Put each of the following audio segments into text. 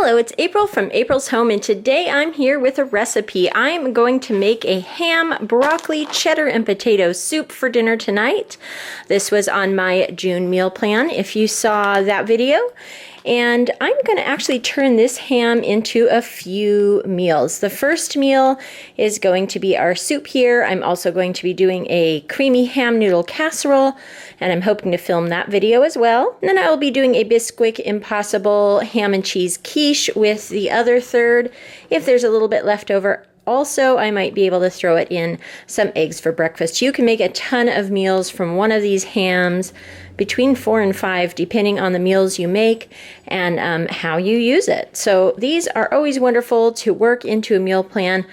Hello, it's April from April's Home, and today I'm here with a recipe. I'm going to make a ham, broccoli, cheddar, and potato soup for dinner tonight. This was on my June meal plan, if you saw that video. And I'm going to actually turn this ham into a few meals. The first meal is going to be our soup here. I'm also going to be doing a creamy ham noodle casserole, and I'm hoping to film that video as well. And then I will be doing a Bisquick Impossible ham and cheese quiche with the other third. If there's a little bit left over, also, I might be able to throw it in some eggs for breakfast. You can make a ton of meals from one of these hams, between 4 and 5, depending on the meals you make and how you use it. So these are always wonderful to work into a meal plan.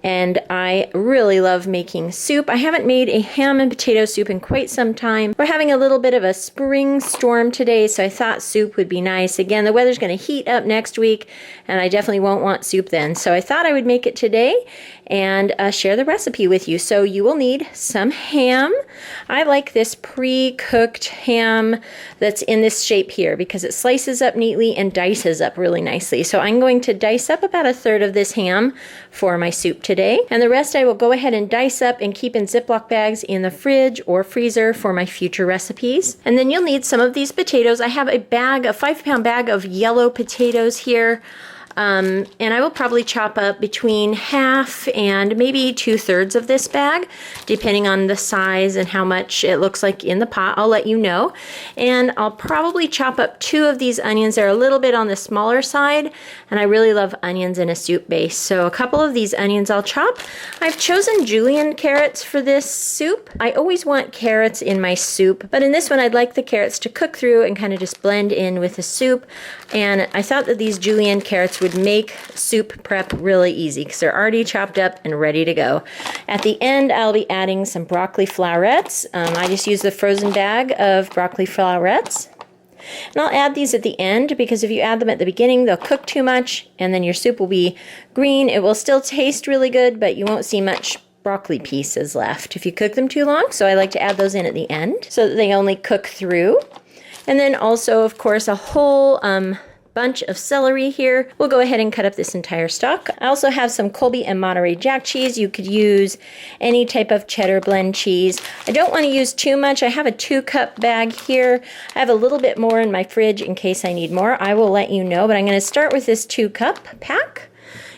And I really love making soup. I haven't made a ham and potato soup in quite some time. We're having a little bit of a spring storm today, so I thought soup would be nice. Again, the weather's going to heat up next week, and I definitely won't want soup then. So I thought I would make it today and share the recipe with you. So you will need some ham. I like this pre-cooked ham that's in this shape here because it slices up neatly and dices up really nicely. So I'm going to dice up about 1/3 of this ham for my soup today, and the rest I will go ahead and dice up and keep in Ziploc bags in the fridge or freezer for my future recipes. And then you'll need some of these potatoes. I have a 5-pound bag of yellow potatoes here. And I will probably chop up between half and maybe 2/3 of this bag, depending on the size and how much it looks like in the pot. I'll let you know. And I'll probably chop up 2 of these onions. They're a little bit on the smaller side, and I really love onions in a soup base. So a couple of these onions I'll chop. I've chosen julienne carrots for this soup. I always want carrots in my soup, but in this one I'd like the carrots to cook through and kind of just blend in with the soup. And I thought that these julienne carrots would make soup prep really easy because they're already chopped up and ready to go. At the end, I'll be adding some broccoli florets. I just use the frozen bag of broccoli florets. And I'll add these at the end because if you add them at the beginning, they'll cook too much and then your soup will be green. It will still taste really good, but you won't see much broccoli pieces left if you cook them too long. So I like to add those in at the end so that they only cook through. And then also, of course, a whole bunch of celery here. We'll go ahead and cut up this entire stalk. I also have some Colby and Monterey Jack cheese. You could use any type of cheddar blend cheese. I don't want to use too much. I have a 2-cup bag here. I have a little bit more in my fridge in case I need more. I will let you know, but I'm going to start with this 2-cup pack.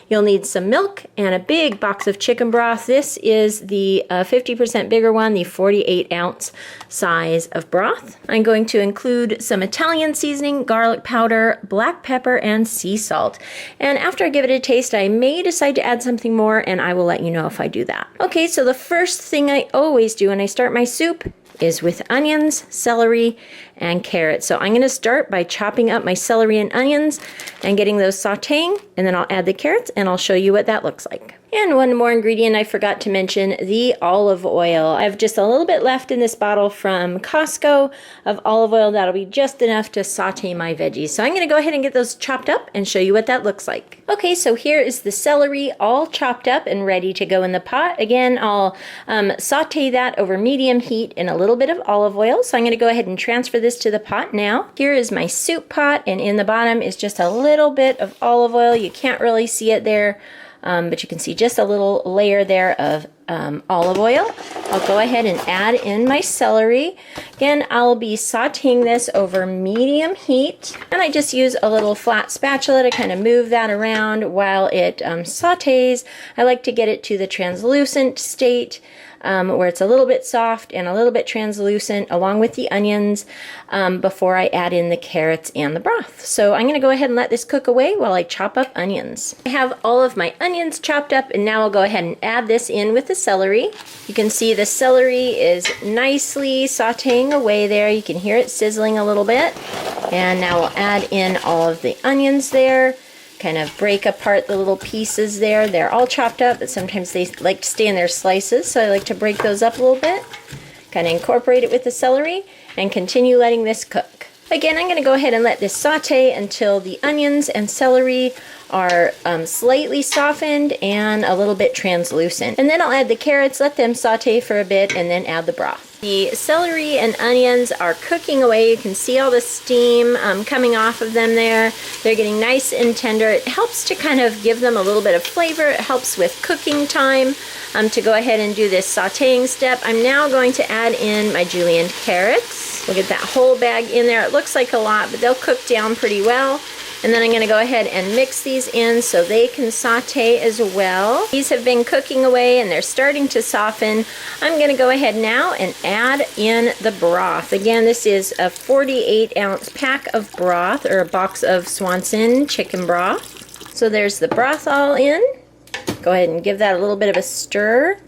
You'll need some milk and a big box of chicken broth. This is the 50% bigger one, the 48-ounce size of broth. I'm going to include some Italian seasoning, garlic powder, black pepper, and sea salt. And after I give it a taste, I may decide to add something more, and I will let you know if I do that. Okay, so the first thing I always do when I start my soup is with onions, celery, and carrots. So I'm going to start by chopping up my celery and onions and getting those sauteing, and then I'll add the carrots and I'll show you what that looks like. And one more ingredient I forgot to mention, the olive oil. I have just a little bit left in this bottle from Costco of olive oil. That'll be just enough to saute my veggies. So I'm going to go ahead and get those chopped up and show you what that looks like. Okay, so here is the celery all chopped up and ready to go in the pot. Again, I'll saute that over medium heat in a little bit of olive oil. So I'm going to go ahead and transfer this to the pot now. Here is my soup pot, and in the bottom is just a little bit of olive oil. You can't really see it there. But you can see just a little layer there of olive oil. I'll go ahead and add in my celery. Again, I'll be sauteing this over medium heat, and I just use a little flat spatula to kind of move that around while it sautés. I like to get it to the translucent state where it's a little bit soft and a little bit translucent along with the onions before I add in the carrots and the broth. So I'm going to go ahead and let this cook away while I chop up onions. I have all of my onions chopped up, and now I'll go ahead and add this in with the celery. You can see the celery is nicely sauteing away there. You can hear it sizzling a little bit. And now we'll add in all of the onions there. Kind of break apart the little pieces there. They're all chopped up, but sometimes they like to stay in their slices, so I like to break those up a little bit. Kind of incorporate it with the celery and continue letting this cook. Again, I'm going to go ahead and let this saute until the onions and celery are slightly softened and a little bit translucent. And then I'll add the carrots, let them saute for a bit, and then add the broth. The celery and onions are cooking away. You can see all the steam coming off of them there. They're getting nice and tender. It helps to kind of give them a little bit of flavor. It helps with cooking time to go ahead and do this sauteing step. I'm now going to add in my julienne carrots. We'll get that whole bag in there. It looks like a lot, but they'll cook down pretty well. And then I'm going to go ahead and mix these in so they can saute as well. These have been cooking away and they're starting to soften. I'm going to go ahead now and add in the broth. Again, this is a 48-ounce pack of broth, or a box of Swanson chicken broth. So there's the broth all in. Go ahead and give that a little bit of a stir.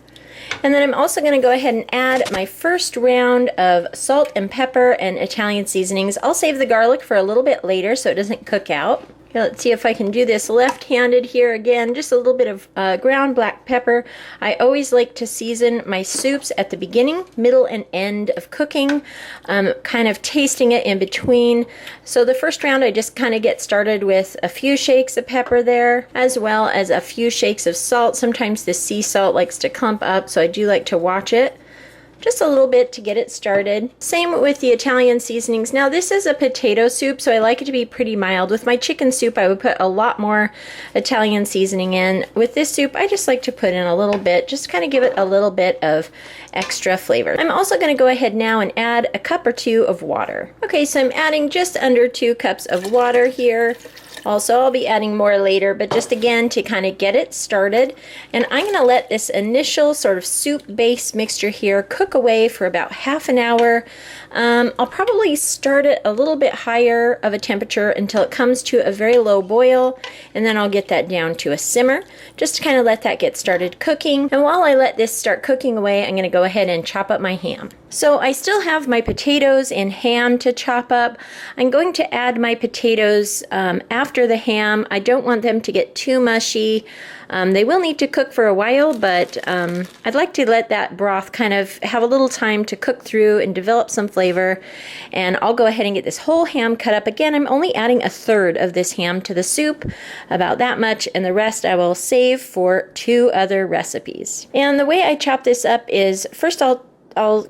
And then I'm also going to go ahead and add my first round of salt and pepper and Italian seasonings. I'll save the garlic for a little bit later so it doesn't cook out. Okay, let's see if I can do this left-handed here again. Just a little bit of ground black pepper. I always like to season my soups at the beginning, middle, and end of cooking, kind of tasting it in between. So the first round I just kind of get started with a few shakes of pepper there, as well as a few shakes of salt. Sometimes the sea salt likes to clump up, so I do like to watch it. Just a little bit to get it started. Same with the Italian seasonings. Now this is a potato soup, so I like it to be pretty mild. With my chicken soup, I would put a lot more Italian seasoning in. With this soup, I just like to put in a little bit, just kind of give it a little bit of extra flavor. I'm also going to go ahead now and add a cup or two of water. Okay, so I'm adding just under 2 cups of water here. Also, I'll be adding more later, but just again to kind of get it started. And I'm going to let this initial sort of soup-based mixture here cook away for about half an hour. I'll probably start it a little bit higher of a temperature until it comes to a very low boil, and then I'll get that down to a simmer, just to kind of let that get started cooking. And while I let this start cooking away, I'm going to go ahead and chop up my ham. So I still have my potatoes and ham to chop up. I'm going to add my potatoes after the ham. I don't want them to get too mushy. They will need to cook for a while, but I'd like to let that broth kind of have a little time to cook through and develop some flavor. And I'll go ahead and get this whole ham cut up. Again, I'm only adding 1/3 of this ham to the soup, about that much, and the rest I will save for 2 other recipes. And the way I chop this up is, first I'll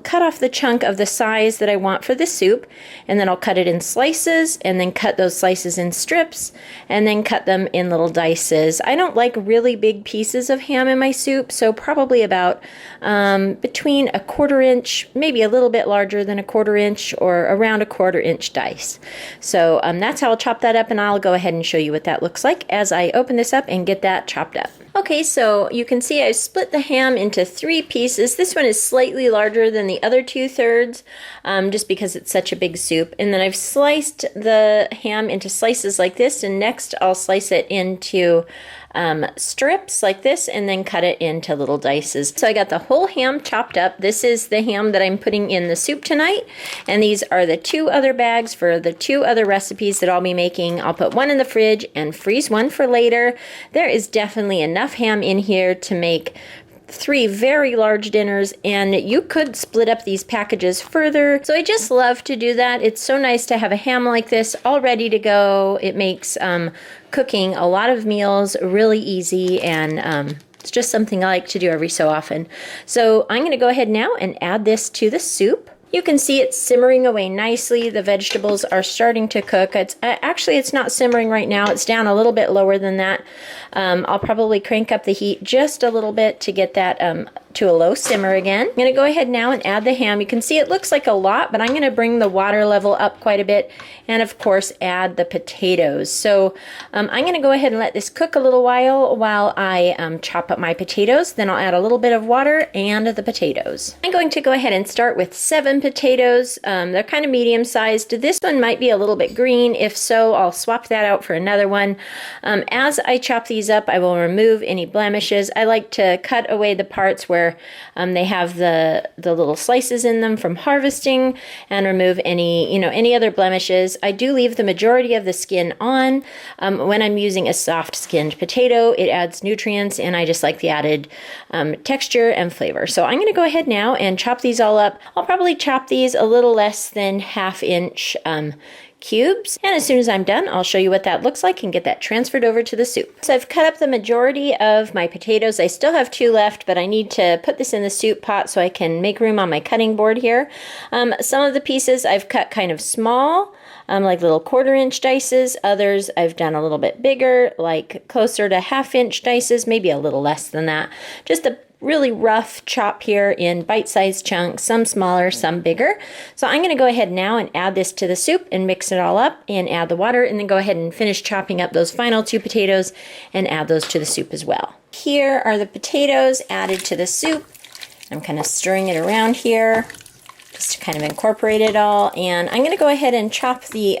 cut off the chunk of the size that I want for the soup, and then I'll cut it in slices, and then cut those slices in strips, and then cut them in little dices. I don't like really big pieces of ham in my soup, so probably about between 1/4 inch, maybe a little bit larger than 1/4 inch, or around 1/4 inch dice. So that's how I'll chop that up, and I'll go ahead and show you what that looks like as I open this up and get that chopped up. Okay, so you can see I've split the ham into 3 pieces. This one is slightly larger than the other 2/3, just because it's such a big soup. And then I've sliced the ham into slices like this, and next I'll slice it into strips like this, and then cut it into little dices. So I got the whole ham chopped up. This is the ham that I'm putting in the soup tonight, and these are the 2 other bags for the 2 other recipes that I'll be making. I'll put one in the fridge and freeze one for later. There is definitely enough ham in here to make 3 very large dinners, and you could split up these packages further. So I just love to do that. It's so nice to have a ham like this all ready to go. It makes cooking a lot of meals really easy, and it's just something I like to do every so often. So I'm going to go ahead now and add this to the soup. You can see it's simmering away nicely. The vegetables are starting to cook. Actually, it's not simmering right now. It's down a little bit lower than that. I'll probably crank up the heat just a little bit to get that to a low simmer again. I'm going to go ahead now and add the ham. You can see it looks like a lot, but I'm going to bring the water level up quite a bit, and of course add the potatoes. So I'm going to go ahead and let this cook a little while I chop up my potatoes. Then I'll add a little bit of water and the potatoes. I'm going to go ahead and start with 7 potatoes. They're kind of medium sized. This one might be a little bit green. If so, I'll swap that out for another one. As I chop these up, I will remove any blemishes. I like to cut away the parts where they have the little slices in them from harvesting, and remove any other blemishes. I do leave the majority of the skin on. When I'm using a soft skinned potato, it adds nutrients, and I just like the added texture and flavor. So I'm going to go ahead now and chop these all up. I'll probably chop these a little less than 1/2 inch cubes. And as soon as I'm done, I'll show you what that looks like and get that transferred over to the soup. So I've cut up the majority of my potatoes. I still have 2 left, but I need to put this in the soup pot so I can make room on my cutting board here. Some of the pieces I've cut kind of small, like little 1/4-inch dices. Others I've done a little bit bigger, like closer to 1/2-inch dices, maybe a little less than that. Just a really rough chop here in bite-sized chunks, some smaller, some bigger. So I'm going to go ahead now and add this to the soup and mix it all up and add the water, and then go ahead and finish chopping up those final 2 potatoes and add those to the soup as well. Here are the potatoes added to the soup. I'm kind of stirring it around here just to kind of incorporate it all. And I'm going to go ahead and chop the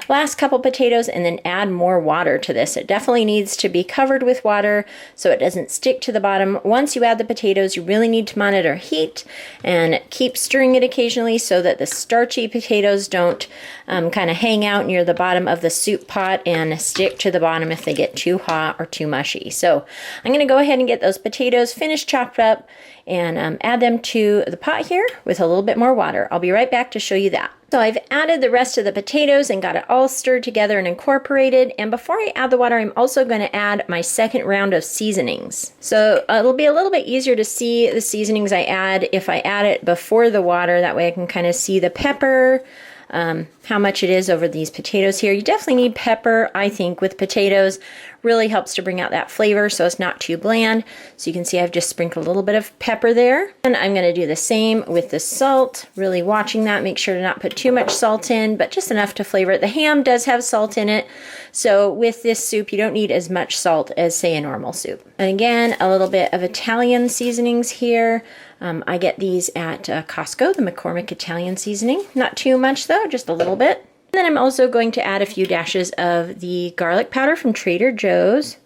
last couple potatoes and then add more water to this. It definitely needs to be covered with water so it doesn't stick to the bottom. Once you add the potatoes, you really need to monitor heat and keep stirring it occasionally so that the starchy potatoes don't kind of hang out near the bottom of the soup pot and stick to the bottom if they get too hot or too mushy. So I'm going to go ahead and get those potatoes finished chopped up and add them to the pot here with a little bit more water. I'll be right back to show you that. So I've added the rest of the potatoes and got it all stirred together and incorporated. And before I add the water, I'm also going to add my second round of seasonings. So it'll be a little bit easier to see the seasonings I add if I add it before the water. That way I can kind of see the pepper, how much it is over these potatoes here. You definitely need pepper, I think, with potatoes. Really helps to bring out that flavor so it's not too bland. So you can see I've just sprinkled a little bit of pepper there. And I'm going to do the same with the salt, really watching that. Make sure to not put too much salt in, but just enough to flavor it. The ham does have salt in it, so with this soup you don't need as much salt as, say, a normal soup. And again, a little bit of Italian seasonings here. I get these at Costco, the McCormick Italian seasoning. Not too much though, just a little bit. And then I'm also going to add a few dashes of the garlic powder from Trader Joe's.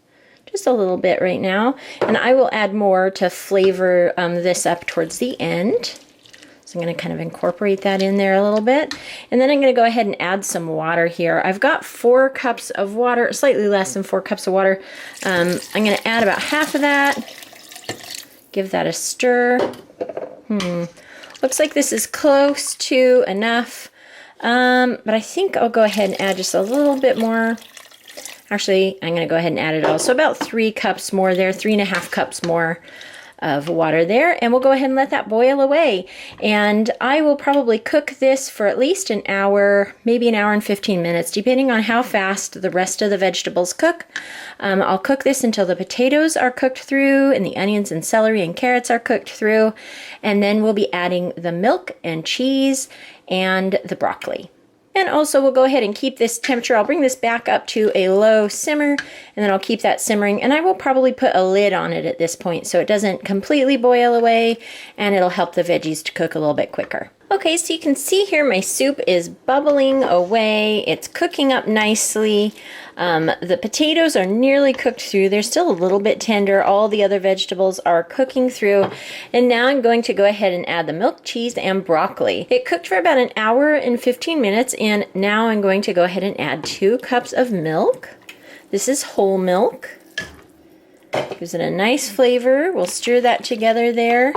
Just a little bit right now. And I will add more to flavor this up towards the end. So I'm going to kind of incorporate that in there a little bit. And then I'm going to go ahead and add some water here. I've got 4 cups of water, slightly less than 4 cups of water. I'm going to add about half of that. Give that a stir. Looks like this is close to enough. But I think I'll go ahead and add just a little bit more. Actually, I'm going to go ahead and add it all. So about 3 cups more there, 3.5 cups more of water there, and we'll go ahead and let that boil away. And I will probably cook this for at least an hour, maybe an hour and 15 minutes, depending on how fast the rest of the vegetables cook. I'll cook this until the potatoes are cooked through and the onions and celery and carrots are cooked through, and then we'll be adding the milk and cheese and the broccoli. And also we'll go ahead and keep this temperature. I'll bring this back up to a low simmer, and then I'll keep that simmering, and I will probably put a lid on it at this point so it doesn't completely boil away, and it'll help the veggies to cook a little bit quicker. Okay, so you can see here my soup is bubbling away. It's cooking up nicely. The potatoes are nearly cooked through. They're still a little bit tender. All the other vegetables are cooking through. And now I'm going to go ahead and add the milk, cheese, and broccoli. It cooked for about an hour and 15 minutes, and now I'm going to go ahead and add 2 cups of milk. This is whole milk. Gives it a nice flavor. We'll stir that together there.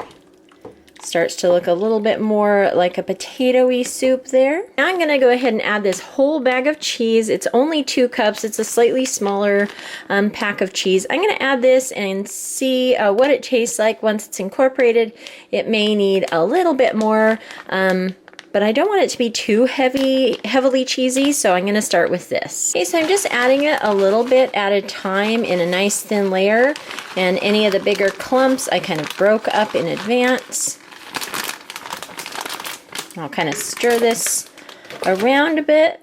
Starts to look a little bit more like a potato-y soup there. Now I'm going to go ahead and add this whole bag of cheese. It's only 2 cups. It's a slightly smaller pack of cheese. I'm going to add this and see what it tastes like once it's incorporated. It may need a little bit more, but I don't want it to be too heavily cheesy, so I'm going to start with this. Okay, so I'm just adding it a little bit at a time in a nice thin layer, and any of the bigger clumps I kind of broke up in advance. I'll kind of stir this around a bit.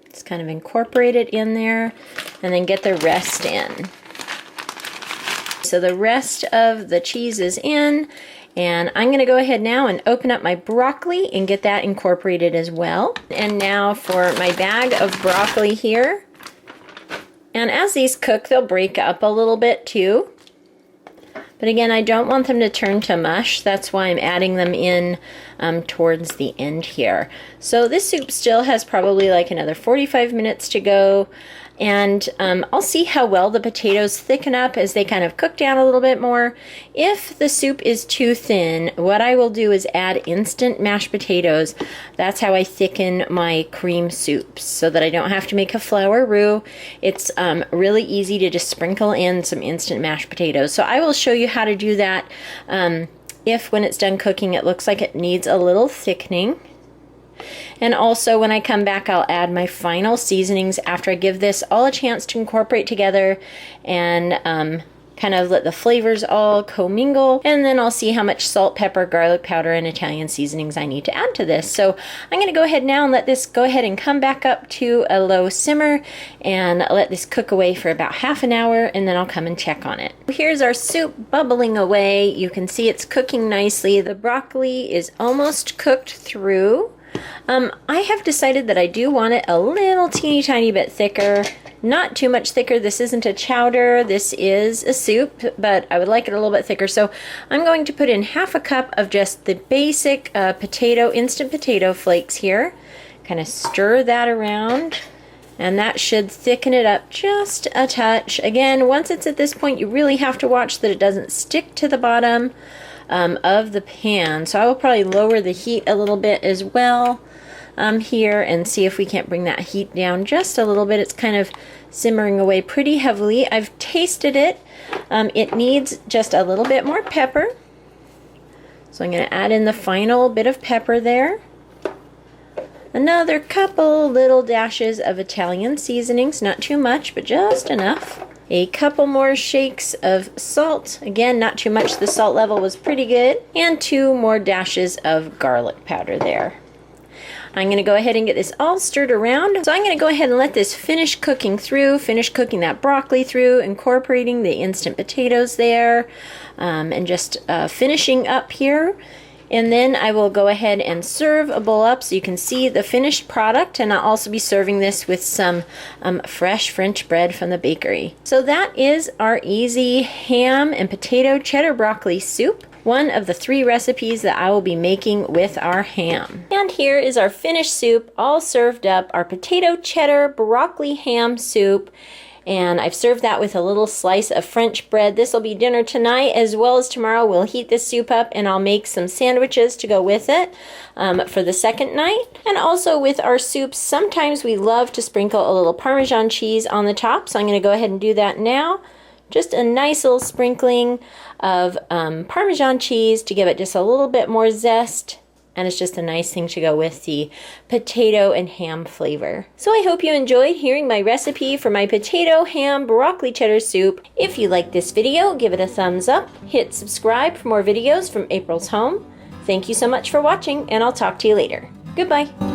Just kind of incorporate it in there and then get the rest in. So the rest of the cheese is in, and I'm going to go ahead now and open up my broccoli and get that incorporated as well. And now for my bag of broccoli here. And as these cook, they'll break up a little bit too. But again, I don't want them to turn to mush. That's why I'm adding them in towards the end here. So this soup still has probably like another 45 minutes to go. and I'll see how well the potatoes thicken up as they kind of cook down a little bit more. If the soup is too thin, what I will do is add instant mashed potatoes. That's how I thicken my cream soups, so that I don't have to make a flour roux. It's really easy to just sprinkle in some instant mashed potatoes. So I will show you how to do that if when it's done cooking it looks like it needs a little thickening. And also when I come back, I'll add my final seasonings after I give this all a chance to incorporate together and kind of let the flavors all commingle. And then I'll see how much salt, pepper, garlic powder, and Italian seasonings I need to add to this. So I'm going to go ahead now and let this go ahead and come back up to a low simmer and let this cook away for about half an hour, and then I'll come and check on it. Here's our soup bubbling away. You can see it's cooking nicely. The broccoli is almost cooked through. I have decided that I do want it a little teeny tiny bit thicker, not too much thicker. This isn't a chowder, this is a soup, but I would like it a little bit thicker. So I'm going to put in half a cup of just the basic instant potato flakes here. Kind of stir that around, and that should thicken it up just a touch. Again, once it's at this point, you really have to watch that it doesn't stick to the bottom of the pan. So I will probably lower the heat a little bit as well here and see if we can't bring that heat down just a little bit. It's kind of simmering away pretty heavily. I've tasted it. It needs just a little bit more pepper. So I'm going to add in the final bit of pepper there. Another couple little dashes of Italian seasonings, not too much, but just enough. A couple more shakes of salt. Again, not too much. The salt level was pretty good. And 2 more dashes of garlic powder there. I'm going to go ahead and get this all stirred around. So I'm going to go ahead and let this finish cooking through, finish cooking that broccoli through, incorporating the instant potatoes there, and just finishing up here. And then I will go ahead and serve a bowl up so you can see the finished product, and I'll also be serving this with some fresh French bread from the bakery. So that is our easy ham and potato cheddar broccoli soup, one of the 3 recipes that I will be making with our ham. And here is our finished soup, all served up, our potato cheddar broccoli ham soup. And I've served that with a little slice of French bread. This will be dinner tonight as well as tomorrow. We'll heat this soup up and I'll make some sandwiches to go with it for the second night. And also with our soups, sometimes we love to sprinkle a little Parmesan cheese on the top. So I'm going to go ahead and do that now. Just a nice little sprinkling of Parmesan cheese to give it just a little bit more zest. And it's just a nice thing to go with the potato and ham flavor. So I hope you enjoyed hearing my recipe for my potato, ham, broccoli cheddar soup. If you like this video, give it a thumbs up. Hit subscribe for more videos from April's Home. Thank you so much for watching, and I'll talk to you later. Goodbye.